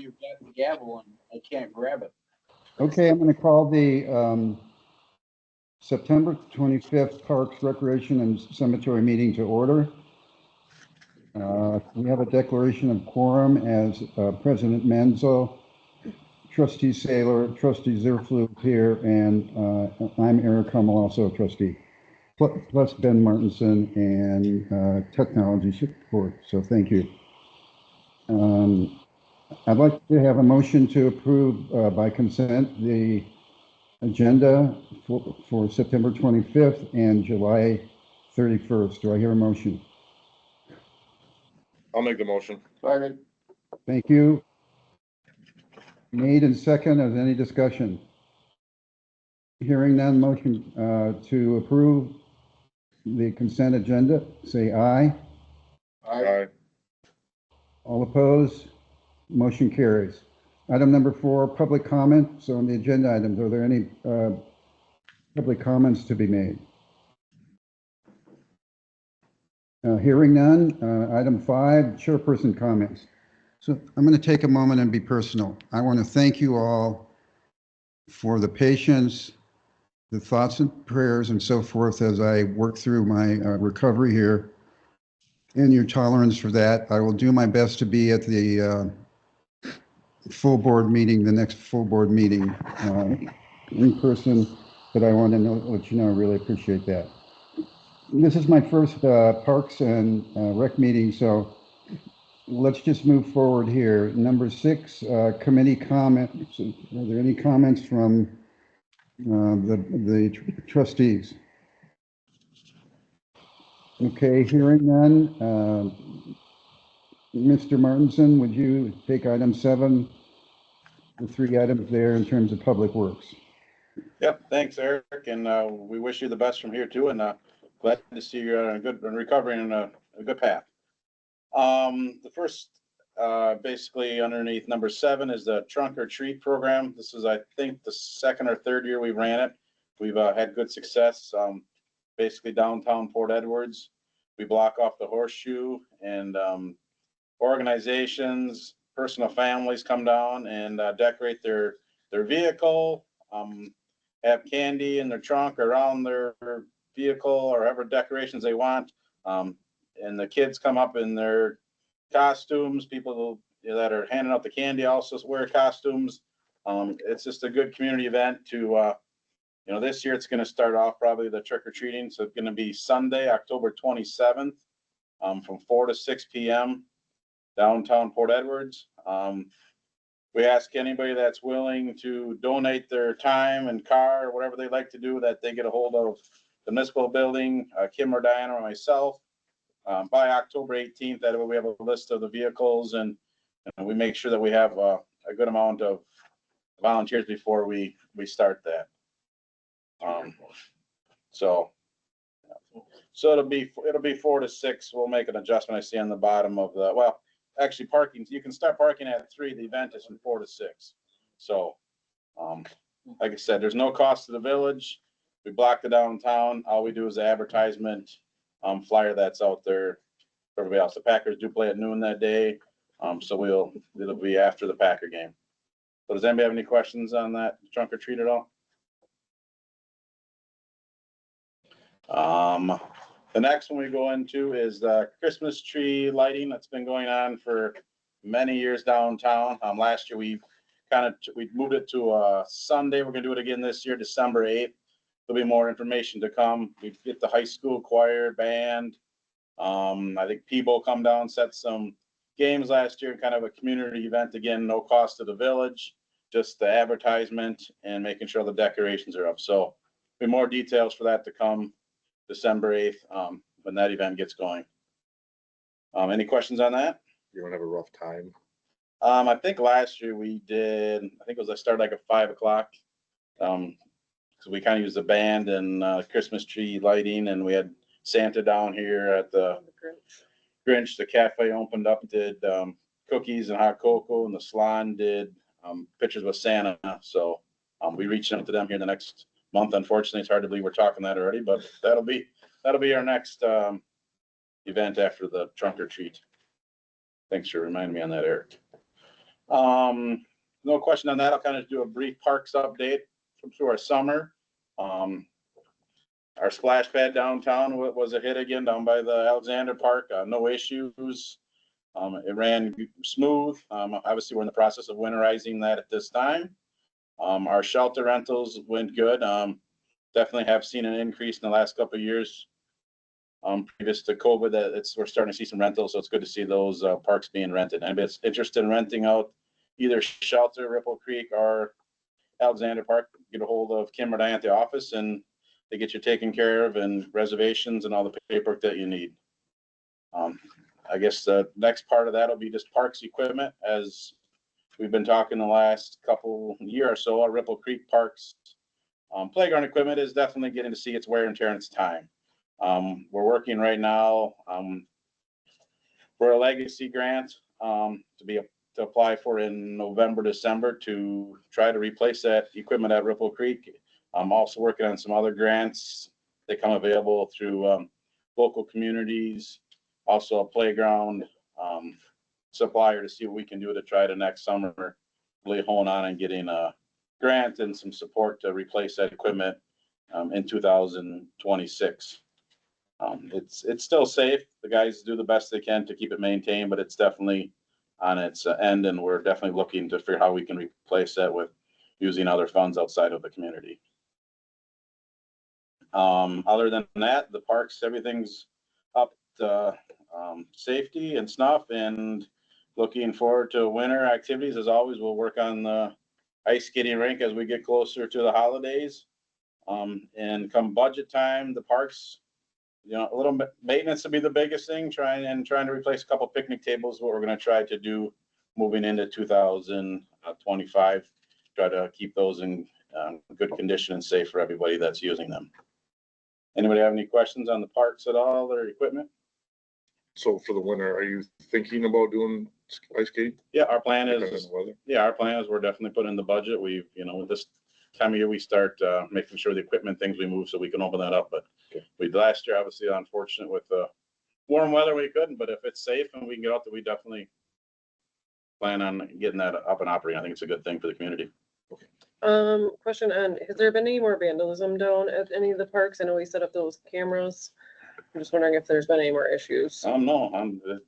you've got the gavel and I can't grab it. Okay, I'm going to call the September 25th Parks, Recreation, and Cemetery meeting to order. We have a declaration of quorum as President Menzel, Trustee Saylor, Trustee Zerflug here, and I'm Eric Hummel, also a trustee, plus Ben Martinson and technology support. So thank you. I'd like to have a motion to approve by consent the agenda for September 25th and July 31st. Do I hear a motion? I'll make the motion. Second. Thank you. Made and second. Is any discussion? Hearing none, motion to approve the consent agenda, say aye. Aye. All opposed? Motion carries. Item number 4, public comments on the agenda items. Are there any public comments to be made? Hearing none. Item 5, chairperson comments. So I'm going to take a moment and be personal. I want to thank you all for the patience, the thoughts and prayers and so forth as I work through my recovery here, and your tolerance for that. I will do my best to be at the full board meeting, the next full board meeting in person, but I want to let you know I really appreciate that. This is my first Parks and Rec meeting, so let's just move forward here. Number 6, committee comments. Are there any comments from the trustees? Okay, hearing none. Mr. Martinson, would you take item 7, the 3 items there in terms of public works? Yep, thanks, Eric, and we wish you the best from here too, and glad to see you're on a good recovering in a good path. The first, basically underneath number 7 is the trunk or treat program. This is, I think, the 2nd or 3rd year we ran it. We've had good success. Basically downtown Port Edwards, we block off the horseshoe, and organizations, personal families come down and decorate their vehicle, have candy in their trunk around their vehicle or whatever decorations they want. And the kids come up in their costumes. People that are handing out the candy also wear costumes. It's just a good community event to, this year it's going to start off probably the trick or treating. So it's going to be Sunday, October 27th, from 4 to 6 p.m. downtown Port Edwards. We ask anybody that's willing to donate their time and car or whatever they like to do, that they get a hold of the municipal building, Kim or Diana or myself, by October 18th. That way we have a list of the vehicles, and we make sure that we have a good amount of volunteers before we start that. So it'll be 4 to 6. We'll make an adjustment. I see on the bottom of the, well, actually parking, you can start parking at 3. The event is from 4 to 6. So, like I said, there's no cost to the village. We block the downtown. All we do is the advertisement flyer that's out there for everybody else. The Packers do play at noon that day. So it'll be after the Packer game. So does anybody have any questions on that trunk or treat at all? The next one we go into is the Christmas tree lighting that's been going on for many years downtown. Last year we moved it to a Sunday. We're gonna do it again this year, December 8th. There'll be more information to come. We get the high school choir band. I think Peebo come down, set some games last year, kind of a community event. Again, no cost to the village, just the advertisement and making sure the decorations are up. So be more details for that to come December 8th, when that event gets going. Any questions on that? You don't have a rough time? I think last year we did, I started like at 5 o'clock. So we kind of used the band and Christmas tree lighting, and we had Santa down here at the Grinch. The cafe opened up, did cookies and hot cocoa, and the salon did pictures with Santa. So we reached out to them here the next month. Unfortunately, it's hard to believe we're talking that already, but that'll be our next event after the trunk or treat. Thanks for reminding me on that, Eric. No question on that. I'll kind of do a brief parks update through our summer. Our splash pad downtown was a hit again down by the Alexander Park. No issues. It ran smooth. Obviously, we're in the process of winterizing that at this time. Our shelter rentals went good. Definitely have seen an increase in the last couple of years. Previous to COVID, we're starting to see some rentals, so it's good to see those parks being rented. Anybody that's interested in renting out either shelter, Ripple Creek, or Alexander Park, get a hold of Kim or Diane at the office, and they get you taken care of and reservations and all the paperwork that you need. I guess the next part of that will be just parks equipment. As we've been talking the last couple year or so, our Ripple Creek Parks playground equipment is definitely getting to see its wear and tear in its time. We're working right now for a legacy grant to apply for in November, December to try to replace that equipment at Ripple Creek. I'm also working on some other grants that come available through local communities, also a playground supplier to see what we can do to try to next summer really hone on and getting a grant and some support to replace that equipment in 2026. It's still safe. The guys do the best they can to keep it maintained, but it's definitely on its end, and we're definitely looking to figure how we can replace that with using other funds outside of the community. Other than that, the parks, everything's up to safety and snuff, and looking forward to winter activities. As always, we'll work on the ice skating rink as we get closer to the holidays. And come budget time, the parks, a little bit maintenance will be the biggest thing. Trying to replace a couple picnic tables. What we're going to try to do moving into 2025. Try to keep those in good condition and safe for everybody that's using them. Anybody have any questions on the parks at all or equipment? So for the winter, are you thinking about doing ice skating? Yeah, our plan Depending is. on the weather? Yeah, our plan is we're definitely putting in the budget. We've, this time of year, we start making sure the equipment things we move so we can open that up. But last year, obviously, unfortunate with the warm weather, we couldn't. But if it's safe and we can get out there, we definitely plan on getting that up and operating. I think it's a good thing for the community. Question on, has there been any more vandalism down at any of the parks? I know we set up those cameras. I'm just wondering if there's been any more issues. No,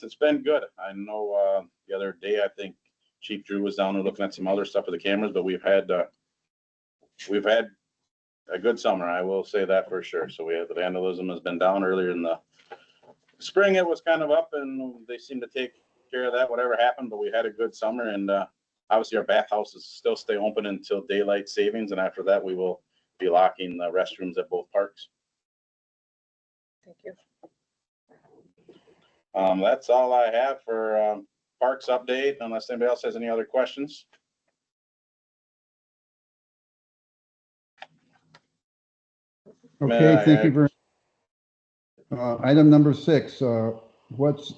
it's been good. I know the other day, I think Chief Drew was down there looking at some other stuff with the cameras, but we've had a good summer. I will say that for sure. So the vandalism has been down. Earlier in the spring. It was kind of up, and they seemed to take care of that, whatever happened, but we had a good summer. And obviously our bathhouses still stay open until daylight savings. And after that, we will be locking the restrooms at both parks. Thank you. That's all I have for parks update, unless anybody else has any other questions. Okay, thank you very much. Item number 6, what's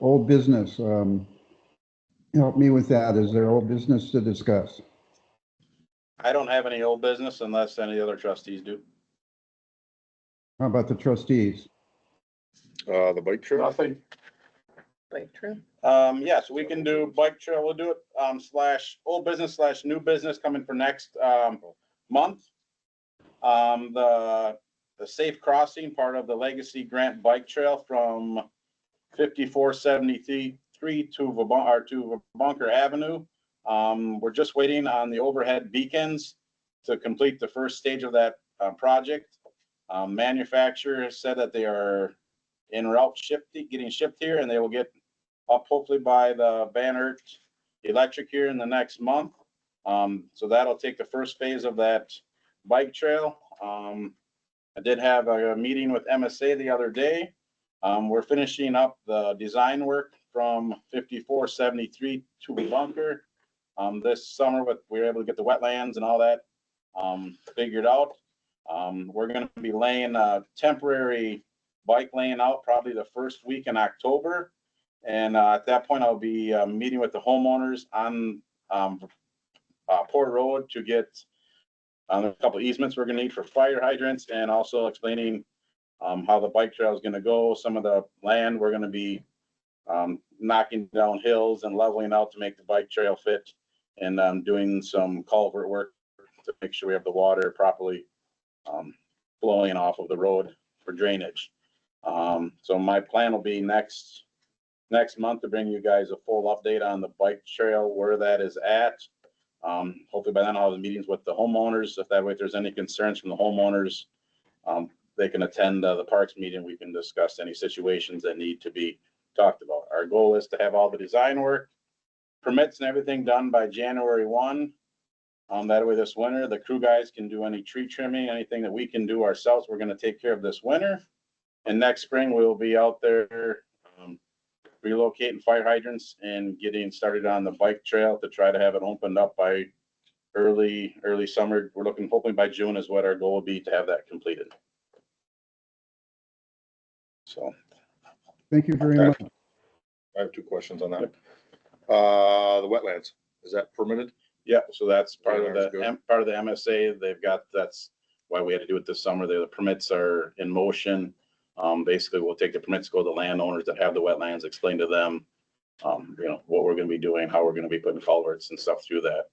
old business? Help me with that. Is there old business to discuss? I don't have any old business unless any other trustees do. How about the trustees? The bike trail? Nothing. Bike trail. Yeah, so we can do bike trail. We'll do it slash old business slash new business coming for next month. The safe crossing part of the legacy grant bike trail from 5473 to Bunker Avenue. We're just waiting on the overhead beacons to complete the first stage of that project. Manufacturer said that they are en route getting shipped here, and they will get up hopefully by the Van Aert Electric here in the next month. So that'll take the first phase of that bike trail. I did have a meeting with MSA the other day. We're finishing up the design work from 5473 to Bunker. This summer, we were able to get the wetlands and all that figured out. We're going to be laying a temporary bike lane out probably the first week in October. And at that point, I'll be meeting with the homeowners on Port Road to get a couple of easements we're going to need for fire hydrants, and also explaining how the bike trail is going to go. Some of the land we're going to be knocking down hills and leveling out to make the bike trail fit, and doing some culvert work to make sure we have the water properly flowing off of the road for drainage. So my plan will be next month to bring you guys a full update on the bike trail, where that is at. Hopefully by then I'll have the meetings with the homeowners. If that way, if there's any concerns from the homeowners, they can attend the parks meeting. We can discuss any situations that need to be talked about. Our goal is to have all the design work, permits and everything done by January 1. That way this winter, the crew guys can do any tree trimming, anything that we can do ourselves, we're gonna take care of this winter. And next spring, we'll be out there relocating fire hydrants and getting started on the bike trail to try to have it opened up by early summer. We're looking, hopefully by June is what our goal will be, to have that completed. So. Thank you very much. I have 2 questions on that. The wetlands, is that permitted? Yeah, so that's part Yeah, of that's the, part of the MSA. They've got, that's why we had to do it this summer. The permits are in motion. Basically, we'll take the permits, go to the landowners that have the wetlands, explain to them, what we're gonna be doing, how we're gonna be putting culverts and stuff through that,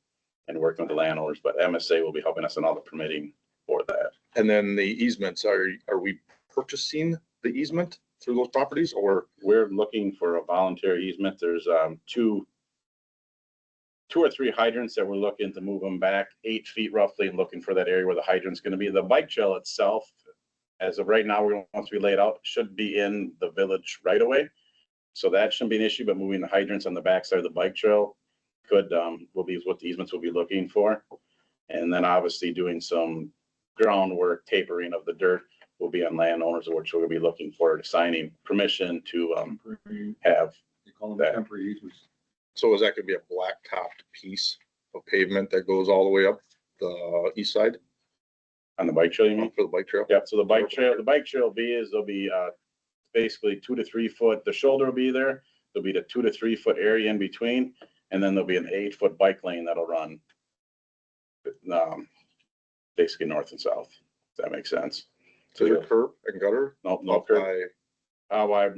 and working with the landowners. But MSA will be helping us in all the permitting for that. And then the easements, are we purchasing the easement through those properties, or? We're looking for a voluntary easement. There's two or three hydrants that we're looking to move them back 8 feet roughly, and looking for that area where the hydrant's gonna be. The bike trail itself, as of right now, once we lay it out, should be in the village right away. So that shouldn't be an issue, but moving the hydrants on the backside of the bike trail will be what the easements will be looking for. And then obviously doing some groundwork, tapering of the dirt will be on landowners, which we'll be looking for, signing permission to have They call them that. temporary easements. So is that gonna be a black-topped piece of pavement that goes all the way up the east side on the bike trail, you mean? for the bike trail? Yeah, so the bike trail there'll be basically 2 to 3 foot, the shoulder will be there. There'll be the 2 to 3 foot area in between, and then there'll be an 8-foot bike lane that'll run basically north and south. If that makes sense. To the curb and gutter? No Up curb. by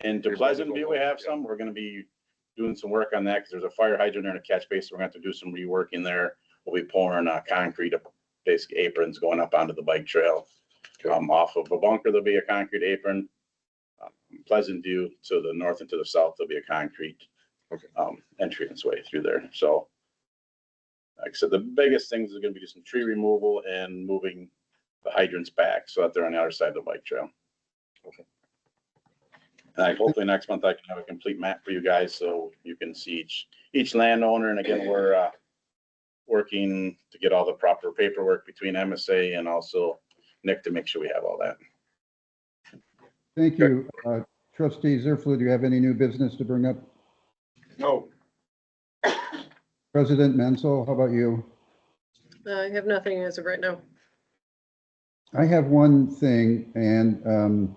Into Pleasant View, we have some. We're gonna be doing some work on that because there's a fire hydrant there and a catch basin. We're gonna have to do some reworking there. We'll be pouring concrete, basic aprons going up onto the bike trail. Off of a bunker, there'll be a concrete apron. Pleasant View to the north and to the south, there'll be a concrete entrance way through there. So like I said, the biggest things are gonna be just some tree removal and moving the hydrants back so that they're on the other side of the bike trail. Okay. And hopefully next month I can have a complete map for you guys so you can see each landowner. And again, we're working to get all the proper paperwork between MSA and also Nick to make sure we have all that. Thank you. Trustee Zerflu, do you have any new business to bring up? No. President Menzel, how about you? I have nothing as of right now. I have one thing, and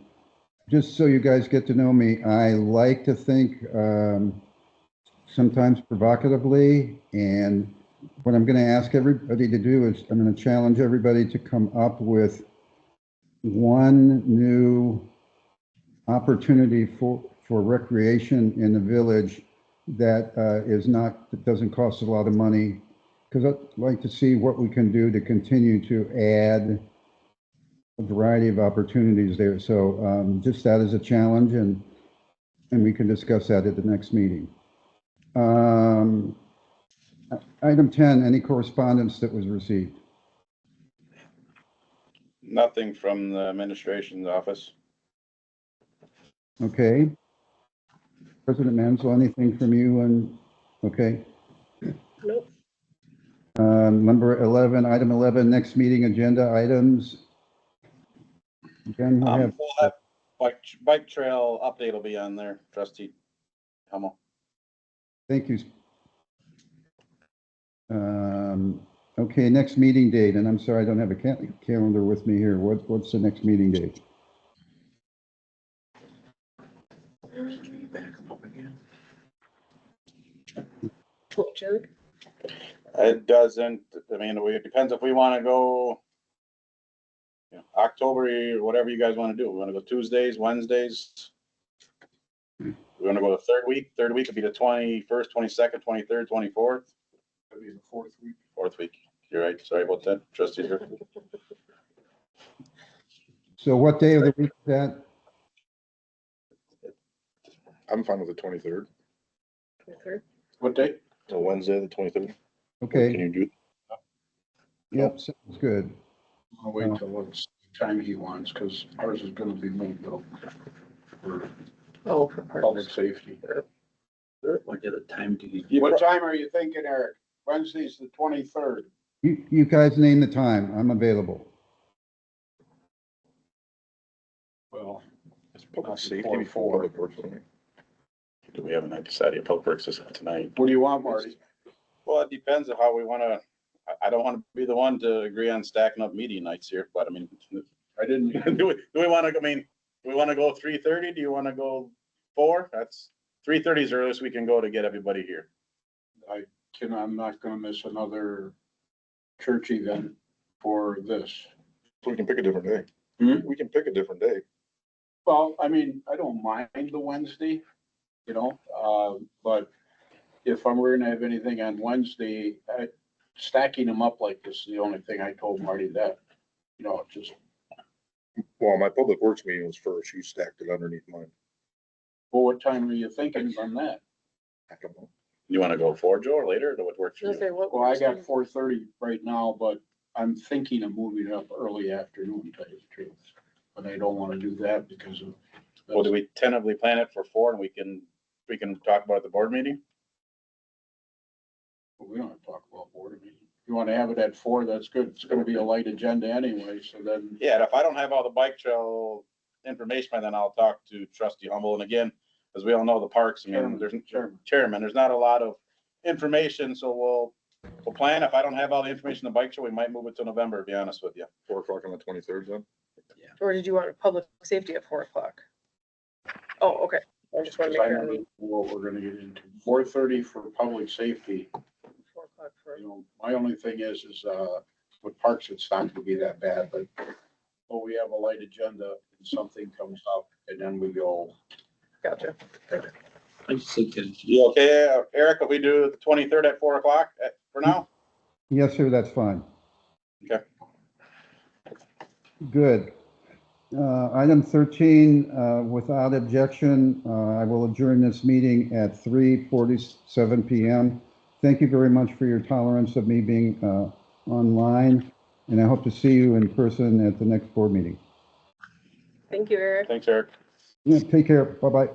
just so you guys get to know me, I like to think sometimes provocatively, and what I'm going to ask everybody to do is I'm going to challenge everybody to come up with one new opportunity for recreation in the village that that doesn't cost a lot of money, because I'd like to see what we can do to continue to add a variety of opportunities there. So just that as a challenge, and we can discuss that at the next meeting. Item 10, any correspondence that was received? Nothing from the administration's office. Okay. President Mansell, anything from you? And okay. Nope. Number 11, item 11, next meeting agenda items. Again, we'll have We'll have bike trail update will be on there, trustee Hummel. thank you. Okay, next meeting date, and I'm sorry, I don't have a calendar with me here. What's the next meeting date? Chuck? It doesn't, I mean, it depends if we want to go October or whatever you guys want to do. We want to go Tuesdays, Wednesdays. We wanna go the third week would be the 21st, 22nd, 23rd, 24th, That'd be the fourth week. fourth week. You're right, sorry about that, trustee. So what day of the week is that? I'm fine with the 23rd, What day? so Wednesday, the 23rd. Can Okay, you do? yep, sounds good. I'll wait till it's time he wants, because ours is gonna be moved up for Oh, for public parks. safety. What other time do you? What time are you thinking, Eric? Wednesday's the 23rd. You guys name the time. I'm available. Well, It's public Not safety before before 4. public works. I mean. Do we haven't decided if Public Works is tonight? what do you want, Marty? Well, it depends on how we wanna, I don't wanna be the one to agree on stacking up meeting nights here, but I mean, I didn't, do we wanna, I mean, do we wanna go 3:30? Do you wanna go 4? That's 3:30 is the earliest we can go to get everybody here. I'm not gonna miss another church event for this. So we can pick a different day. We can pick a different day. Well, I mean, I don't mind the Wednesday, but if I'm gonna have anything on Wednesday, stacking them up like this is the only thing I told Marty that, just, Well, my public works meeting was first. You stacked it underneath mine. well, what time are you thinking on that? I don't know. You wanna go 4, Joe, or later, or what works for Just you? say what. Well, I works for got you? 4:30 right now, but I'm thinking of moving it up early afternoon, to tell you the truth. But I don't wanna do that because of. Well, do we tentatively plan it for 4 and we can talk about it at the board meeting? We don't have to talk about board meeting. You wanna have it at 4, that's good. It's gonna be a light agenda anyway, so then. Yeah, and if I don't have all the bike trail information, by then I'll talk to trustee Humble. And again, as we all know, the parks, I mean, there's chairman, there's not a lot of information, so we'll plan. If I don't have all the information on the bike trail, we might move it to November, to be honest with you. 4 o'clock on the 23rd then? Or did you want public safety at 4:00? Oh, okay. I just want to Because make I sure. know what we're gonna get into. 4:30 for public safety. 4:00 for. My only thing is, with parks, it's not gonna be that bad, but we have a light agenda and something comes up and then we go. Gotcha. I just think that You okay, Eric, if we do the 23rd at 4:00 for now? Yes, sir, that's fine. Okay. Good. Item 13, without objection, I will adjourn this meeting at 3:47 PM. Thank you very much for your tolerance of me being online, and I hope to see you in person at the next board meeting. Thank you, Eric. Thanks, Eric. Yeah, take care. Bye-bye.